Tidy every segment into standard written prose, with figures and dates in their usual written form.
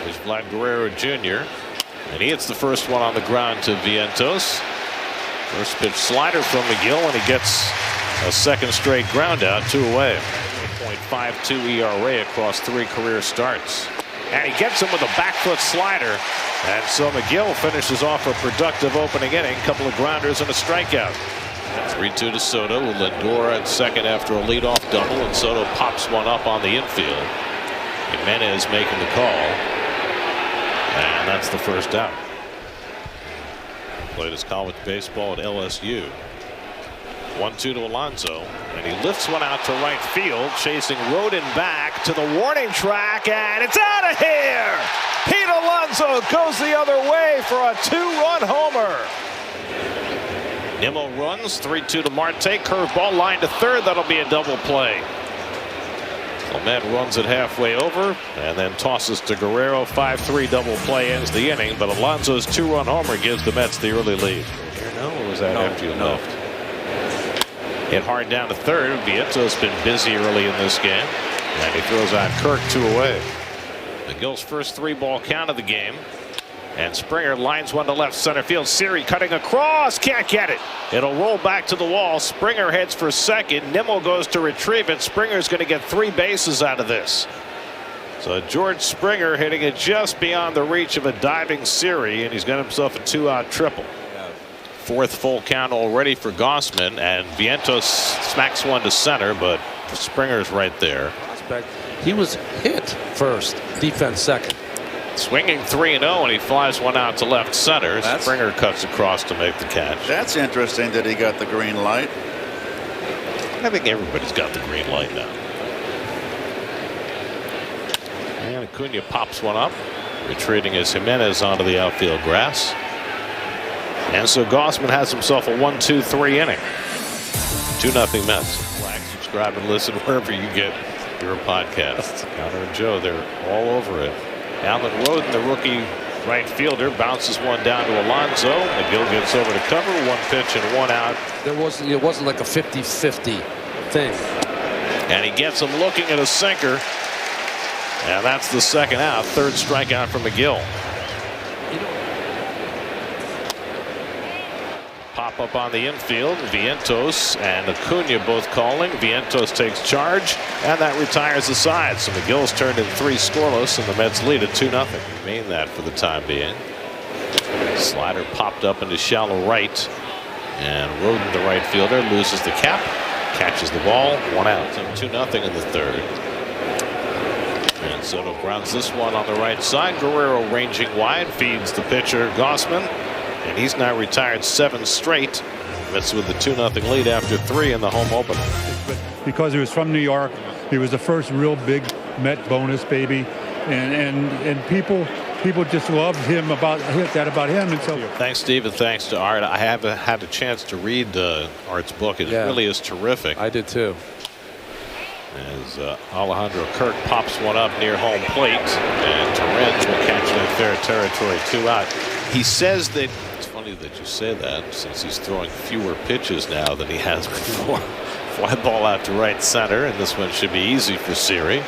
There's Vlad Guerrero Jr. And he hits the first one on the ground to Vientos. First pitch slider from McGill, and he gets a second straight ground out, 2 away. 1.52 ERA across 3 career starts. And he gets him with a back foot slider. And so McGill finishes off a productive opening inning. Couple of grounders and a strikeout. 3-2 to Soto with Lindor at second after a leadoff double, and Soto pops one up on the infield. Jimenez making the call. And that's the first out. Played his college baseball at LSU. 1-2 to Alonso, and he lifts one out to right field, chasing Rodin back to the warning track, and it's out of here. Pete Alonso goes the other way for a 2-run homer. Nimmo runs. 3-2 to Marte. Curveball line to third. That'll be a double play. Clement runs it halfway over and then tosses to Guerrero. 5-3 double play ends the inning, but Alonso's 2-run homer gives the Mets the early lead. No, or was that after you left? Hit hard down to third. Viento's been busy early in this game, and he throws out Kirk 2 away. McGill's first 3-ball count of the game. And Springer lines one to left center field. Siri cutting across, can't get it. It'll roll back to the wall. Springer heads for second. Nimmo goes to retrieve it. Springer's going to get 3 bases out of this. So George Springer hitting it just beyond the reach of a diving Siri, and he's got himself a 2-out triple. 4th full count already for Gausman, and Vientos smacks one to center, but Springer's right there. He was hit first, defense second. Swinging 3-0, and he flies one out to left center. Springer cuts across to make the catch. That's interesting that he got the green light. I think everybody's got the green light now. And Acuna pops one up, retreating as Jimenez onto the outfield grass. And so Gausman has himself a 1-2-3 inning. 2-0 Mets. Like, subscribe, and listen wherever you get your podcasts. Connor and Joe, they're all over it. Alan Rodin, the rookie right fielder, bounces one down to Alonso. McGill gets over to cover. 1 pitch and 1 out. It wasn't like a 50-50 thing. And he gets him looking at a sinker. And that's the second out. 3rd strikeout for McGill. Pop up on the infield. Vientos and Acuna both calling. Vientos takes charge, and that retires the side. So McGill's turned in 3 scoreless, and the Mets lead at 2-0. Remain that for the time being. Slider popped up into shallow right, and Rodin, the right fielder, loses the cap, catches the ball, 1 out. So 2-0 in the 3rd. And Soto grounds this one on the right side. Guerrero ranging wide, feeds the pitcher Gausman. And he's now retired 7 straight. Mets with the 2-0 lead after 3 in the home opener. Because he was from New York, he was the first real big Met bonus baby, and people just loved him about him. And so, thanks, Steve, and thanks to Art. I haven't had a chance to read Art's book. It really is terrific. I did too. As Alejandro Kirk pops one up near home plate, and Torrens will catch it in fair territory. 2 out. He says that it's funny that you say that, since he's throwing fewer pitches now than he has before. Fly ball out to right center, and this one should be easy for Siri.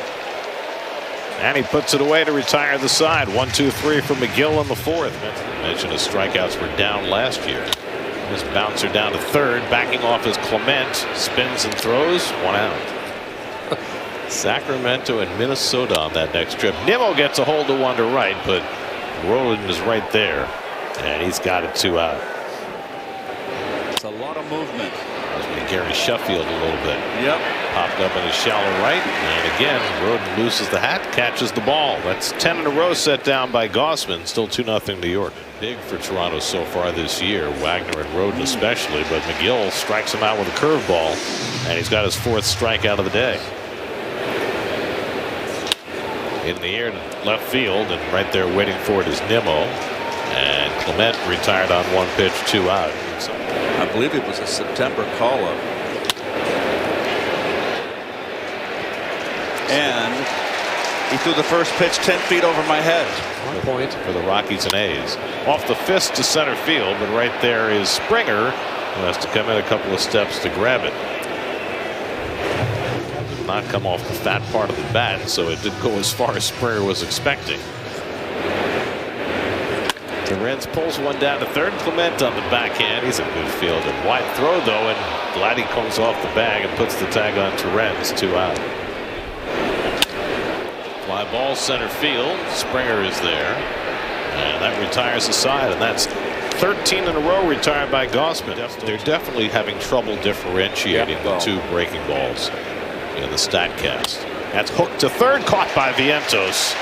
And he puts it away to retire the side. 1-2-3 for McGill in the 4th. Mentioned his strikeouts were down last year. This bouncer down to 3rd, backing off as Clement spins and throws. 1 out. Sacramento and Minnesota on that next trip. Nimmo gets a hold of one to right, but Rodin is right there, and he's got it 2 out. It's a lot of movement. Gary Sheffield a little bit. Yep. Popped up in his shallow right, and again Rodin loses the hat, catches the ball. That's 10 in a row set down by Gausman. Still 2-0 New York. Big for Toronto so far this year, Wagner and Rodin especially, but McGill strikes him out with a curveball, and he's got his 4th strikeout of the day. In the air to left field, and right there waiting for it is Nimmo, and Clement retired on 1 pitch, 2 out. I believe it was a September call-up. And he threw the first pitch 10 feet over my head. 1 point for the Rockies and A's. Off the fist to center field, but right there is Springer, who has to come in a couple of steps to grab it. Did not come off the fat part of the bat, so it didn't go as far as Springer was expecting. Torrens pulls one down to third. Clement on the backhand. He's a good fielder. Wide throw though, and Vladdy comes off the bag and puts the tag on Torrens. 2 out. Fly ball center field. Springer is there, and that retires the side, and that's 13 in a row retired by Gossman. They're definitely having trouble differentiating the two breaking balls in the StatCast. That's hooked to third, caught by Vientos.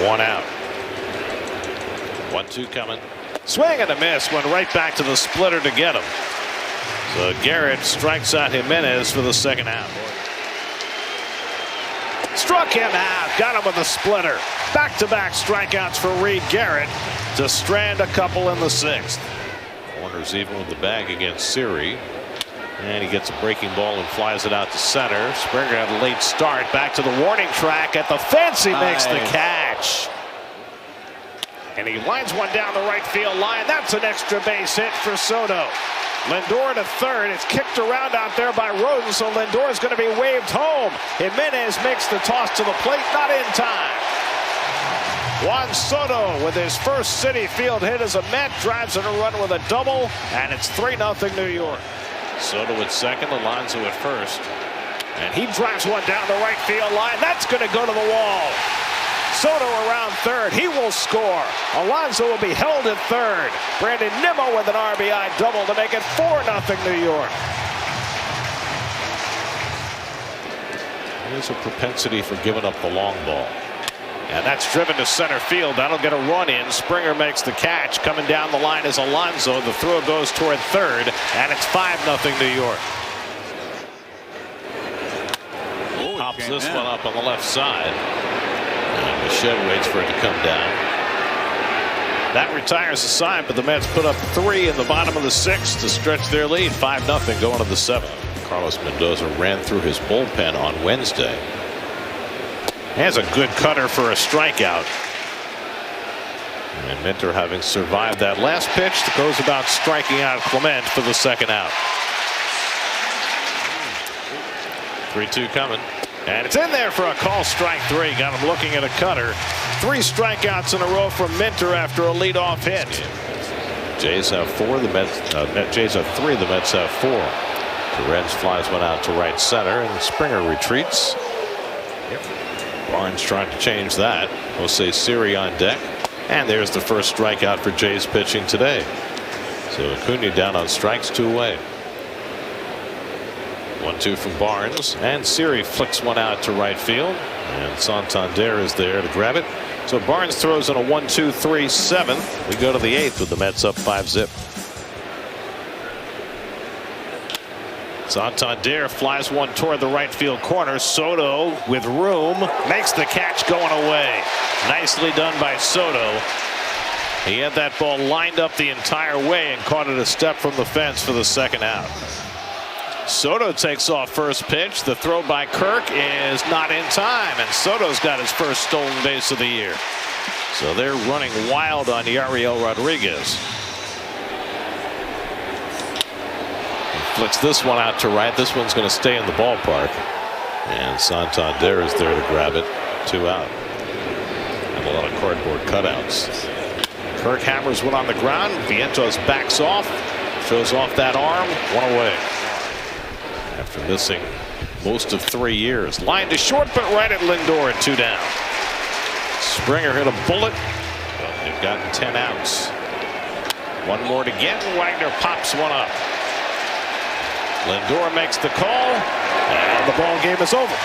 1 out. 1-2 coming. Swing and a miss. Went right back to the splitter to get him. So Garrett strikes out Jimenez for the second out. Struck him out. Got him with a splitter. Back-to-back strikeouts for Reed Garrett to strand a couple in the 6th. Warner's even with the bag against Siri. And he gets a breaking ball and flies it out to center. Springer had a late start. Back to the warning track at the fence. He makes the catch. And he lines one down the right field line. That's an extra base hit for Soto. Lindor to third. It's kicked around out there by Roden, so Lindor is going to be waved home. Jimenez makes the toss to the plate, not in time. Juan Soto with his first Citi Field hit as a Met drives in a run with a double, and it's 3-0 New York. Soto at second, Alonso at first, and he drives one down the right field line. That's going to go to the wall. Soto around third. He will score. Alonso will be held at third. Brandon Nimmo with an RBI double to make it 4-0 New York. There's a propensity for giving up the long ball. And that's driven to center field. That'll get a run in. Springer makes the catch. Coming down the line is Alonso. The throw goes toward third, and it's 5-0 New York. Pops this one up on the left side. And Bichette waits for it to come down. That retires the side, but the Mets put up 3 in the bottom of the 6th to stretch their lead. 5-0 going to the 7th. Carlos Mendoza ran through his bullpen on Wednesday. Has a good cutter for a strikeout. And Minter, having survived that last pitch, goes about striking out Clement for the second out. 3-2 coming. And it's in there for a call, strike 3. Got him looking at a cutter. 3 strikeouts in a row from Minter after a leadoff hit. Jays have 4. The Mets, Jays have 3. The Mets have 4. Torrens flies one out to right center, and Springer retreats. Barnes trying to change that. Jose Siri on deck. And there's the first strikeout for Jays pitching today. So Acuna down on strikes, 2 away. 1-2 from Barnes, and Siri flicks one out to right field, and Santander is there to grab it. So Barnes throws in a 1-2-3 7th. We go to the 8th with the Mets up 5-0. Santander flies one toward the right field corner. Soto with room makes the catch going away. Nicely done by Soto. He had that ball lined up the entire way and caught it a step from the fence for the second out. Soto takes off first pitch. The throw by Kirk is not in time, and Soto's got his first stolen base of the year. So they're running wild on Yariel Rodriguez. He flicks this one out to right. This one's going to stay in the ballpark, and Santander is there to grab it. 2 out. And a lot of cardboard cutouts. Kirk hammers one on the ground. Vientos backs off, shows off that arm. 1 away. After missing most of 3 years. Line to short, but right at Lindor at 2 down. Springer hit a bullet. Well, they've gotten 10 outs. 1 more to get. Wagner pops one up. Lindor makes the call, and the ball game is over.